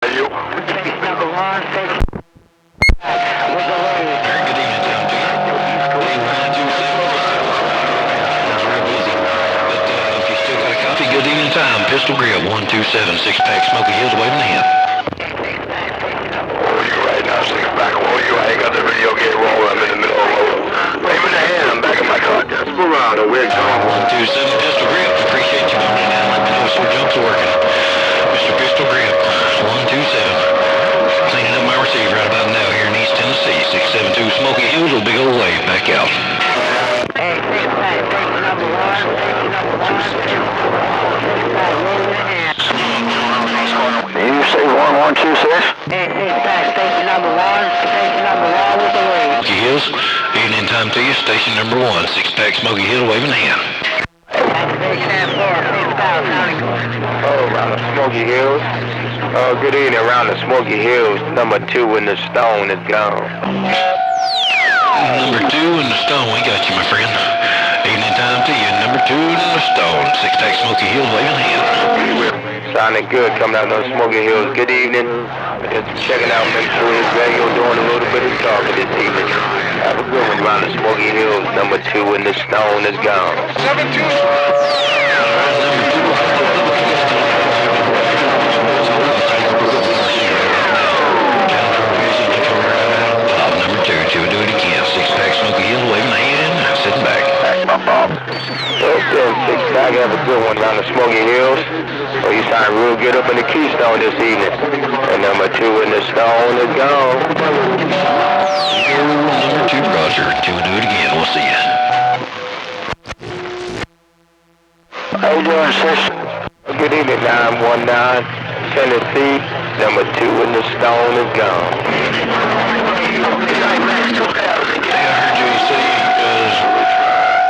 You? Station number one, station. What's the way? Very good evening, Tom. If you still got a copy, good evening, Tom. Pistol Grip, 127, 6-pack, Smoky Hills, waving a hand. Oh, you right now, back. Oh, you ain't got the video game rolling. I'm in the middle of road. Waving the hand, I'm back in my car. Desperado, we're going. 127, Pistol Grip. Appreciate you coming in. Let me know if some jumps are working. Mr. Pistol Grip, 127. Cleaning up my receiver right about now here in East Tennessee. 672 Smoky Hills with a big old wave. Back out. Hey, station number one, station number one, station number one, waving the hand. You say 1126? Hey, station number one, with the way. Smoky Hills, evening time to you. Station number 1, 6-pack, Smoky Hill, waving a hand. Station 4, 6,000. Oh, around the Smoky Hills. Oh, good evening. Around the Smoky Hills, number 2 in the stone is gone. Number 2 in the stone, we got you, my friend. Evening time to you. Number 2 in the stone, 6-pack, Smoky Hill, waving a hand. Sounding good coming out of those Smoky Hills. Good evening. Just checking out, make sure his radio doing a little bit of talking this evening. Have a good one around the Smoky Hills. Number 2 in the stone is gone. 7-2. Do it again. 6-pack, Smoky Hill, waving a hand. Sitting back. Okay, 6-pack, have a good one around the Smoky Hills. Oh, you sound real good up in the Keystone this evening. And number 2 in the stone is gone. Number 2, Roger. Do it again. We'll see you. How you doing, sis? Good evening, 919, Tennessee. Number 2 in the stone is gone.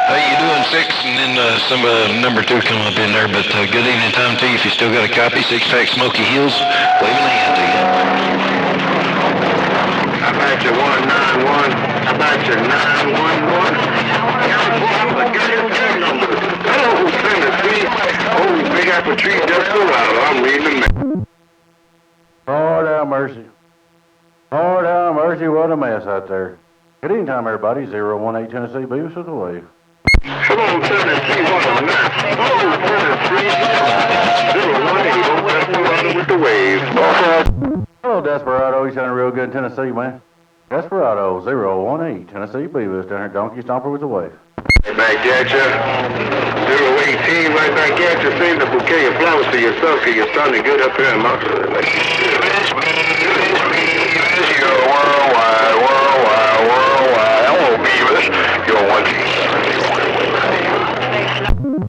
Hey, you doing 6 and then some number 2 come up in there, but good evening time to you. If you still got a copy, 6-pack, Smoky Hills, waving a hand to you. How about your 191? How about your 911? Hello, Tennessee. Oh, Big Apple Tree, Desperado. I'm reading the Lord have mercy. Lord have mercy, what a mess out there. Good evening time, everybody. 018 Tennessee, Beavis with the wave. Hello, Tennessee. What a mess. Oh, Tennessee. 018 Desperado with the wave. Hello, Desperado. You sounding real good in Tennessee, man. Desperado, 018 Tennessee, Beavis down here, Donkey Stomper with the wave. Back at you. 018 right back at you. Send the bouquet of flowers to yourself because you're sounding good up here in Mountain. You're worldwide. Hello, Beavis. You're 1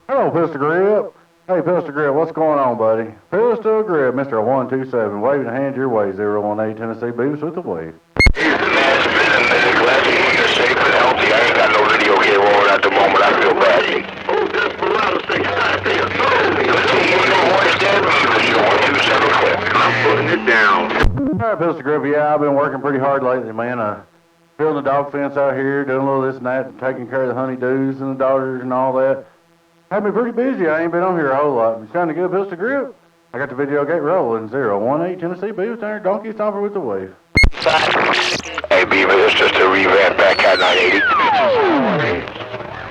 Hello, Pistol Grip. Hey, Pistol Grip, what's going on, buddy? Pistol Grip, Mr. 127, waving a hand your way, 018 Tennessee, Beavis with the wave. Glad you're safe and healthy. I ain't got no video game rolling at the moment. I feel badly. Oh, Desperado, say I'm putting it down. All right, Pistol Grip, yeah, I've been working pretty hard lately, man. Building the dog fence out here, doing a little this and that, taking care of the honeydews and the daughters and all that. Had me pretty busy. I ain't been on here a whole lot. You sounding good, Pistol Grip? I got the video gate rolling. 018 Tennessee, Beavis down here, Donkey Stomper with the wave. Hey, Beaver, it's just a revamp back at 980.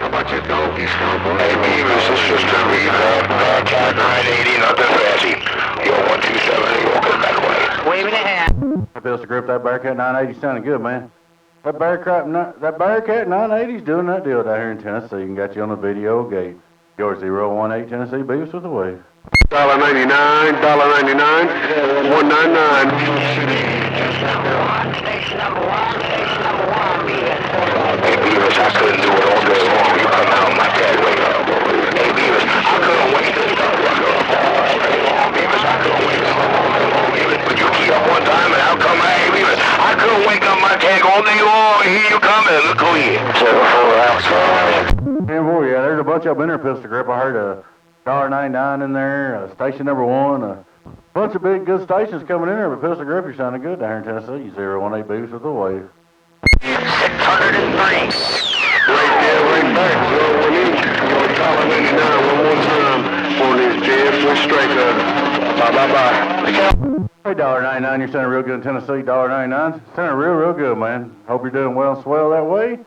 How about your Donkey Stomper? Hey, Beaver, it's just a revamp back at 980. Nothing fancy. You're 127. You're walking that way. Waving a hand. Hey, Pistol Grip, that Bearcat 980 sounding good, man. That Bearcat 980's doing that deal down here in Tennessee and got you on the video gate. Yours 018 Tennessee, Beavis with the wave. $1.99, $1.99, $1.99. Hey, Beavis, I couldn't do it all day long. You come out my dad wake up. Hey, Beavis, I couldn't wait to start working all day long, Beavis. I couldn't wait to Beavis, but you key up one time and out come hey, Beavis. I couldn't wake up my tag all day long. Here you come in. Look who here. 74 outside. 10-4, yeah, there's a bunch of them in there, Pistol Grip. I heard a $1.99 in there, station number 1, a bunch of big good stations coming in there, but Pistol Grip, you're sounding good down here in Tennessee. 018 Beavis with the wave. 603. Right there, right back. 018. You're $1.99 one more time on this jam switch straight up. Bye. Hey, $1.99, you're sounding real good in Tennessee, $1.99. Sounding real good, man. Hope you're doing well and swell that way.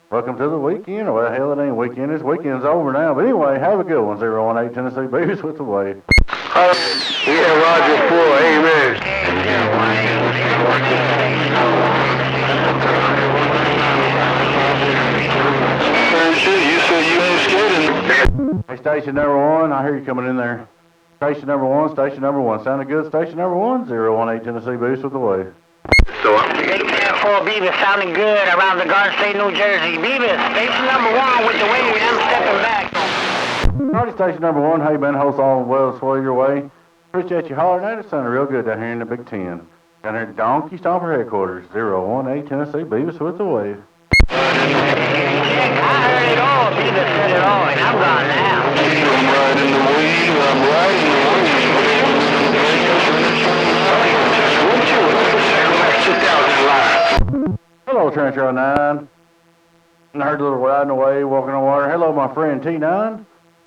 Welcome to the weekend, or well, hell, it ain't weekend. This weekend's over now. But anyway, have a good one, 018 Tennessee Beavers with the wave. Yeah, Roger 4, amen. You said you ain't scared. Hey, station number 1, I hear you coming in there. Station number 1, station number 1. Sounded good, station number 1, 018 Tennessee Beavers with the wave. So I'm Station 4, Beavis, sounding good around the Garden State, New Jersey. Beavis, station number 1 with the wave, I'm stepping back. Alrighty, station number 1, hey, Ben, host all well, swell your way. Appreciate you hollering at it. Sounded real good down here in the Big Ten. Down here at Donkey Stomper headquarters, 018 Tennessee Beavers with the wave. I heard it all, Beavis said it all, and I'm gone now. I'm riding the wave, I'm riding the wave. Sit down and lie. Hello, Trintron 9. I heard a little riding away, walking on water. Hello, my friend T9.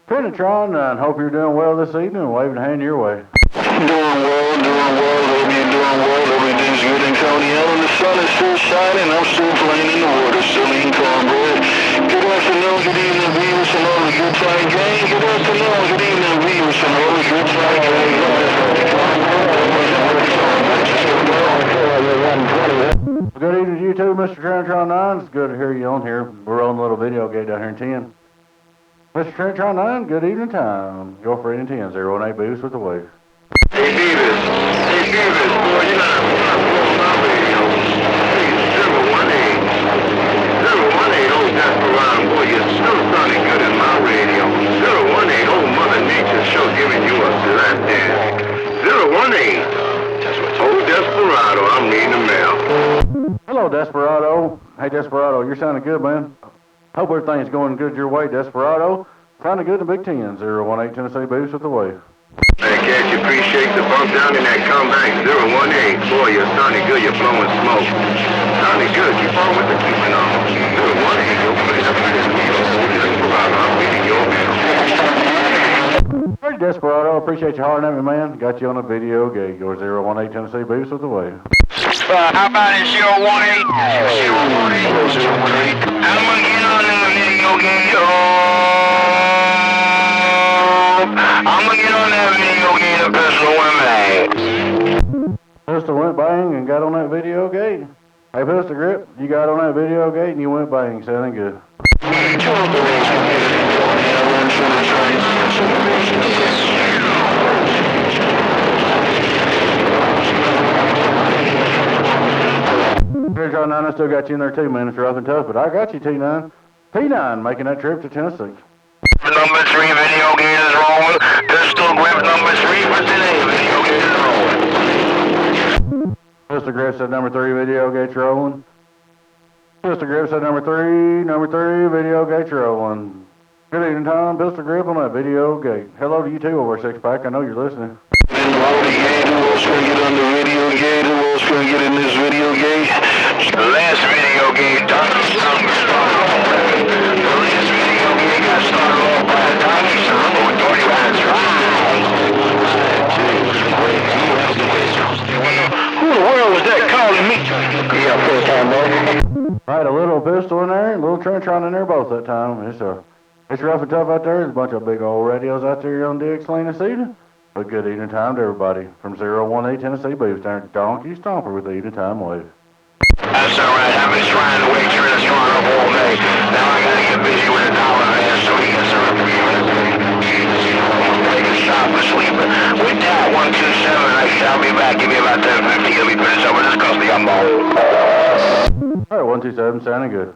Trintron 9, hope you're doing well this evening. Waving a hand your way. Doing well. Hope you're doing well. Everything's good in Coney Island. The sun is still shining. I'm still playing in the water, still eating cornbread. Good afternoon, good evening, viewers from all the good time gang. Good afternoon, good evening, viewers from all the good time gang. Good evening to you too, Mr. Trintron 9. It's good to hear you on here. We're on a little video gate down here in 10. Mr. Trintron 9, good evening time. Your friend in 10, 018 Beavers with the wave. Hey, Beavis, boy, you're not blowing my radio. Hey, 018, old Desperado, boy, you're still sounding good in my radio. 018, old Mother Nature show giving you a slap dance. 018, old Desperado, I'm needing a mail. Hello, Desperado. Hey, Desperado, you're sounding good, man. Hope everything's going good your way, Desperado. Sounding good in Big Ten, 018 Tennessee Beavers with the wave. Hey, can't you appreciate the bump down in that comeback? 018, boy, you're sounding good, you're blowing smoke. Sounding good, keep on with the keeping on. 018, you're putting up with this deal. I'm reading your mail. Hey, Desperado, appreciate you hollering at me, man. Got you on a video gig, or 018 Tennessee Beavers with the wave. How about it, 018? 018. I'm gonna get on the video gig. I'm gonna get on that video gate, the pistol went bang. Pistol went bang and got on that video gate. Hey, Pistol Grip, you got on that video gate and you went bang, sounding good. Trintron 9, I still got you in there too, man. It's rough and tough, but I got you, T9. T9 making that trip to Tennessee. Number 3 video gate is rolling. Pistol Grip number 3 for today. Video gate is rolling. Pistol Grip said number 3 video gate's rolling. Pistol Grip said number 3 video gate's rolling. Good evening, Tom. Pistol Grip on that video gate. Hello to you too over 6-pack. I know you're listening. And who else gonna get on the video gate? Who else gonna get in this video gate? The last video gate, Donkey Stomper. The last video gate got started off by a Donkey Stomper with 30 rounds. Who in the world was that calling me? Yeah, first time, man. Right, a little pistol in there, a little Trintron in there both that time. It's rough and tough out there. There's a bunch of big old radios out there on DX Lane this evening. But good evening time to everybody from 018 Tennessee Beavers down at Donkey Stomper with the evening time wave. That's alright, I've been trying to wait for this run up all day. Now I gotta get busy with a dollar man so he gets a review. Take a shot for sleeping. With that, 127, I'll be back. Give me about 10:50. Let me finish up with this custody. I'm home. Alright, 127, sounding good.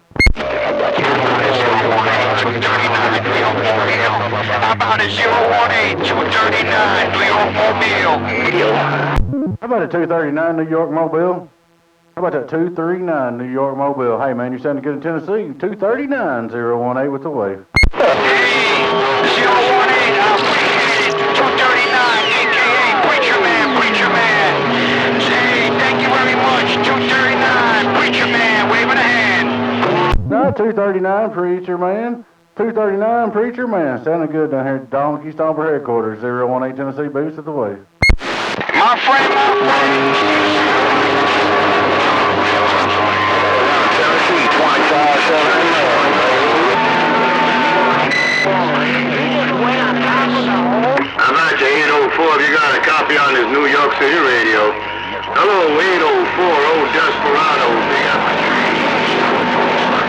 How about a 018, 239, 304 How about a 239 New York Mobile? How about that 239 New York Mobile? Hey man, you're sounding good in Tennessee. 239 018 with the wave. Hey, 018, I appreciate it. 239, AKA Preacher Man. Say, thank you very much. 239, Preacher Man, waving a hand. No, 239 Preacher Man. 239 Preacher Man. Sounding good down here at Donkey Stomper headquarters, 018 Tennessee Beavers with the wave. My friend, to your radio. Hello, 8040 Desperado, Big Apple Tree.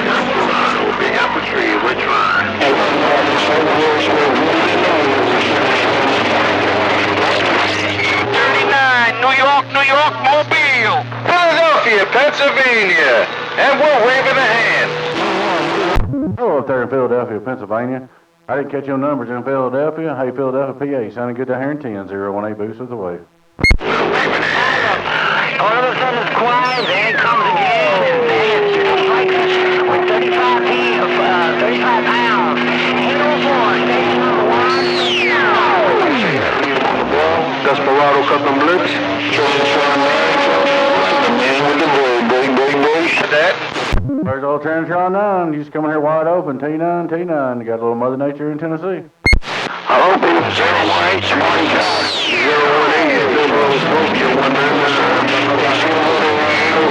Desperado, Big Apple Tree, which one? 39, New York, Mobile. Philadelphia, Pennsylvania. And we're waving a hand. Hello up there in Philadelphia, Pennsylvania. I didn't catch your numbers in Philadelphia. Hey, Philadelphia, PA, sounding good down here in 10-018 boost with the wave. All of a sudden it's quiet, then it comes again, and it's just like this with 35 pounds. 804, station number 1. Desperado cut them lips. Man with the boy. That. There's old Trintron 9. He's coming here wide open. T9. You got a little Mother Nature in Tennessee. Hello, baby. 018, Smarty. 018,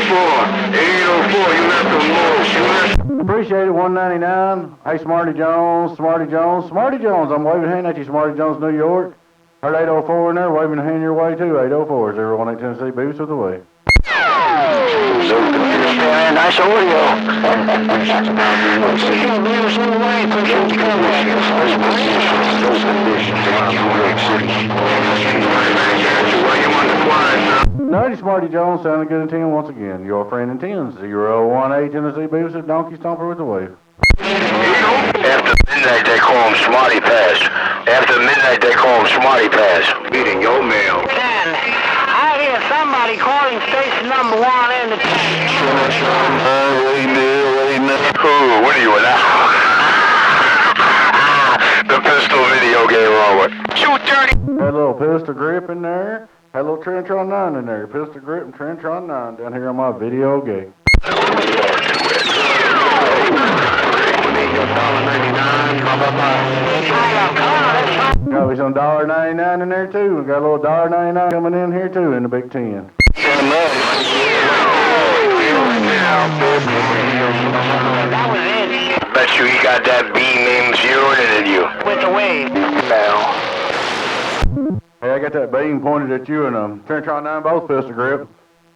Stomper, 804, you left the move. Appreciate it, 199. Hey, Smarty Jones. I'm waving a hand at you, Smarty Jones, New York. Heard 804 in there, waving a hand your way too. 804, 018 Tennessee, boost with the way. Nice audio. Nighty, Smarty Jones, sounding good in 10 once again. Your friend in 10, 018 Tennessee, boost with Donkey Stomper with the wave. After midnight, they call him Smarty Pass. Beating your mail. I hear somebody calling station number 1 in the Who? What are you in that? The pistol video game over. Shoot, dirty. Had a little pistol grip in there. Had a little Trintron 9 in there. Pistol grip and Trintron 9 down here on my video game. Got me some $1.99 in there too. We got a little $1.99 coming in here too in the Big Ten. That was it. Bet you he got that B name zeroed in you. With the wave. Now. Hey, I got that beam pointed at you and Trintron 9 both pistol grip.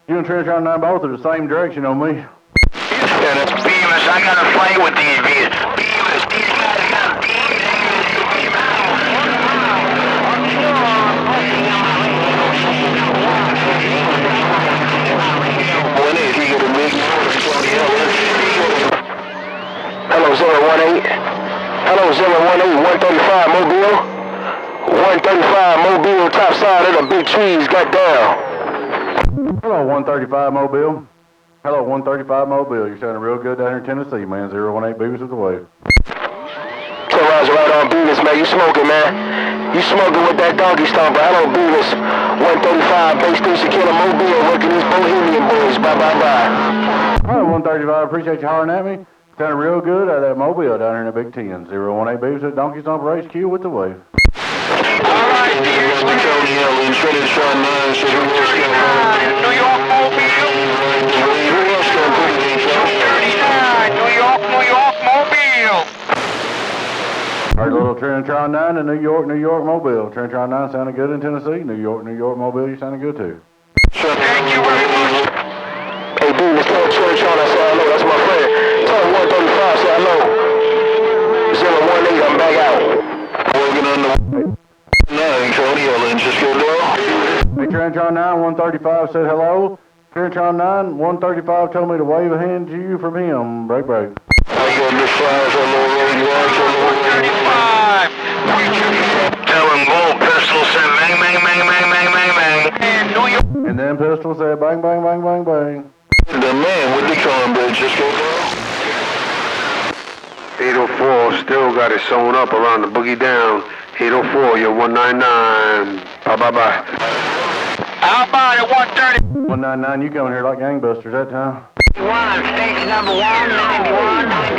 You and Trintron 9 both are the same direction on me. Beavis, I gotta fight with these bees. Beavis, these guys got beams. Hello, 018. Hello, 018, 135 Mobile. 135 Mobile, top side of the big trees got down. Hello, 135 Mobile. Hello, 135 Mobile. You're sounding real good down here in Tennessee, man. 018 Beavis with the wave. Sunrise right on Beavis, man. You smoking, man. You smoking with that doggy stomper. Hello, Beavis. 135 base station killer Mobile working these Bohemian boys. Bye, bye, bye. Hello, 135. Appreciate you hollering at me. Sounding real good out of that Mobile down here in the Big Ten. 018 Beavis at Donkey Stomper HQ with the wave. Alright, dear. New York, Mobile. 39, New York, Mobile. Heard a little Trintron 9 in New York, Mobile. Trintron 9 sounding good in Tennessee. New York, Mobile, you sounding good too. Thank you very much. Hey, Beavis, tell Trintron I say hello. That's my friend. Tell 135 say hello. 018, I'm back out. Working on the... No, Cody, just go down. Hey, Trintron 9, 135 said hello. Trintron 9, 135 told me to wave a hand to you from him. Break. I got the flies on the road, 35. Tell him both pistols said bang, bang, bang, bang, bang, bang, bang. And New York. And then pistol said bang, bang, bang, bang, bang. The man with the cornbread just go down. 804 still got it sewn up around the boogie down. 804, you're 199. Bye. How about it, 130? 199, you coming here like gangbusters that time. 1, station number 1, 91, 91.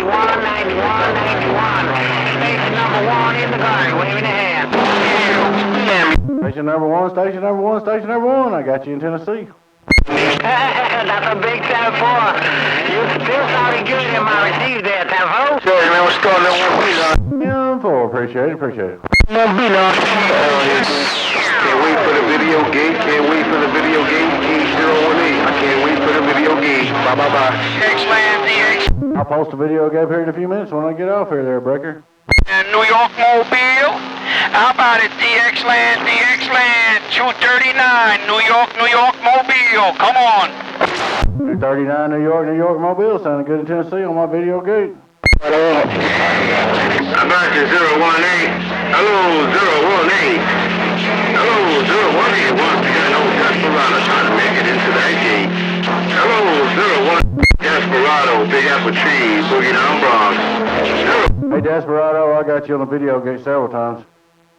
Station number 1 in the garden, waving a hand. Station number one. I got you in Tennessee. That's a big 10-4. You still sounded good in my receive there, 10-4. Hey, man, what's going on? Yeah, 4. Appreciate it. Can't wait for the video. video gate. Can't wait for the video gate. T018. I can't wait for the video gate. Bye bye bye. DX-Land, DX. I'll post a video gave here in a few minutes when I get off here there, Breaker. New York Mobile. How about it, DX-Land, DX-Land, 239, New York Mobile. Come on. 239 New York Mobile. Sounded good in Tennessee on my video gate. I'm back to 018. Hello, 018. Hello, 018. Once again, no Desperado trying to make it into that gate. Hello, 018. Desperado, Big Apple Tree, Boogie Down Bronx. Hey, Desperado, I got you on the video gate several times.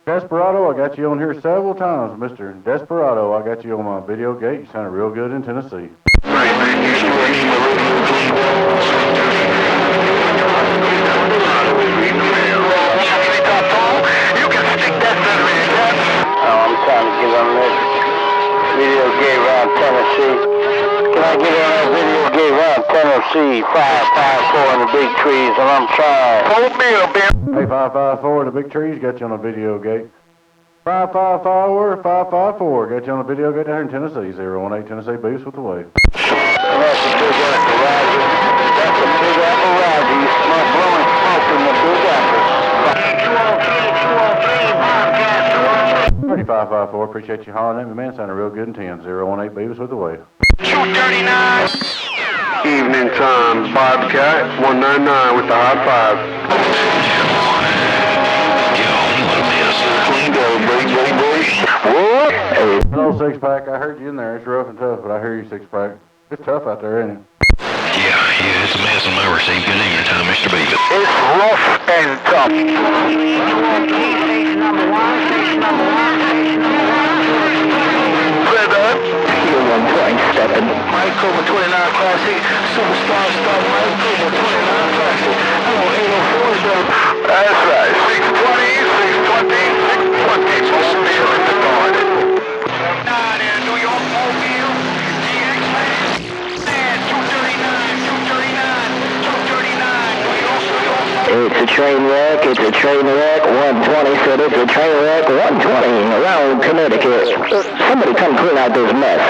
Desperado, I got you on here several times, Mr. Desperado. I got you on my video gate. You sounded real good in Tennessee. Right, man. You can stick that I'm trying to get on this video gate around Tennessee. Can I get on that video gate around Tennessee? 554 in the big trees, and I'm trying. Hold me up, man. Hey, 554, the big trees got you on a video gate. 554, got you on a video gate down here in Tennessee. 018 Tennessee, Beast with the wave. That's a big apple, Roger. That's a big apple, Roger. You smell blowing smoke in the big apple. 3554, appreciate you hollering at me, man. Sounded real good in 10. 018 Beavis with the wave. 239. Evening time, Bobcat 199 with the high five. What? Hey. Hello, Six Pack. I heard you in there. It's rough and tough, but I hear you, Six Pack. It's tough out there, ain't it? Yeah, it's a mess in my receipt. Good evening time, Mr. Beavis. It's rough and tough. Station number one, station number one, station number one. Brother. Here 1.7. Mike Cobra 29 Classic. Superstar Star Mike Cobra 29 Classic. Hello, 804 is up. That's right. 620. Mobile in the garden. 9 in New York Mobile. DX-Land. 239, New York. It's a train wreck, 120 said it's a train wreck, 120 around Connecticut. Somebody come clean out this mess.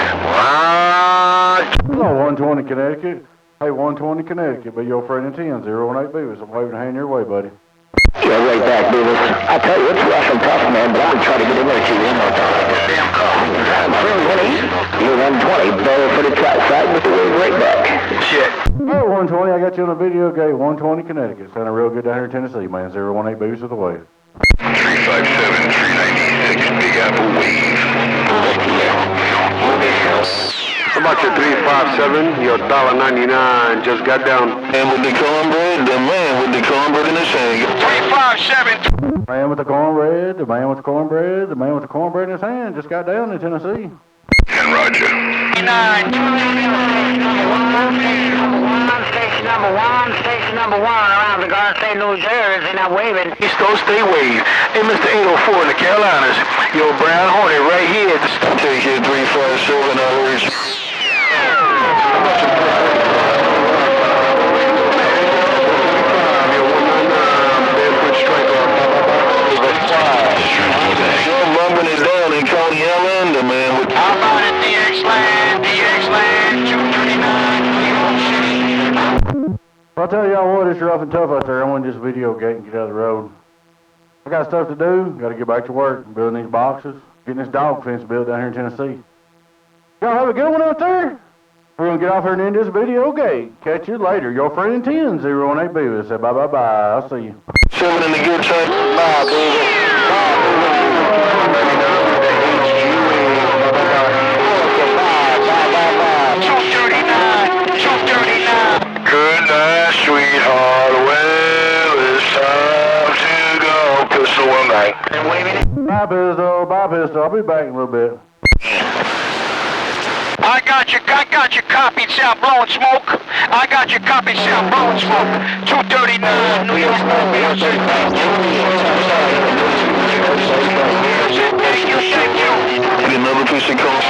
Hello, 120 Connecticut. Hey, 120 Connecticut, be your friend in 10. 018 Beavis. I'm waving a hand your way, buddy. Yeah, right back, Beavis. I tell you, it's rough and tough, man, but I'm gonna try to get in there to you one more time. Damn car. I'm feeling you're 120, better for the track side with the wave right back. Shit. Hey, 120, I got you on the video gate. 120 Connecticut. Sounded real good down here in Tennessee, man. 018 Beavis with the wave. 357, 396, Big Apple Wave. How about your 357? Your $1.99 just got down. And with the cornbread, the man with the cornbread in his hand. 357. Man with the cornbread, the man with the cornbread, the man with the cornbread in his hand just got down in Tennessee. And Roger. 9. Station number one around the Garden State, New Jersey, and I'm waving. East Coast State Wave. Hey, Mr. 804 in the Carolinas. Your Brown Hornet right here at the Take your 357 hours. You're bumping it down in Coney Island, man. How about it, DX-Land, 239, New York City. I'll tell y'all what, it's rough and tough out there. I want to just video gate and get out of the road. I got stuff to do. Got to get back to work. Building these boxes. Getting this dog fence built down here in Tennessee. Y'all have a good one out there? We're going to get off here and end this video gate. Catch you later. Your friend in 10, 018 Beavis. Say bye-bye-bye. I'll see you. 7 in the good side. Bye, baby. Good night, sweetheart. Well, it's time to go. Pistol one night. Bye, Pistol. Bye, Pistol. I'll be back in a little bit. I got your copy, sound blowing smoke. I got your copy, sound blowing smoke. 239, New York. Thank you. Another piece of coke.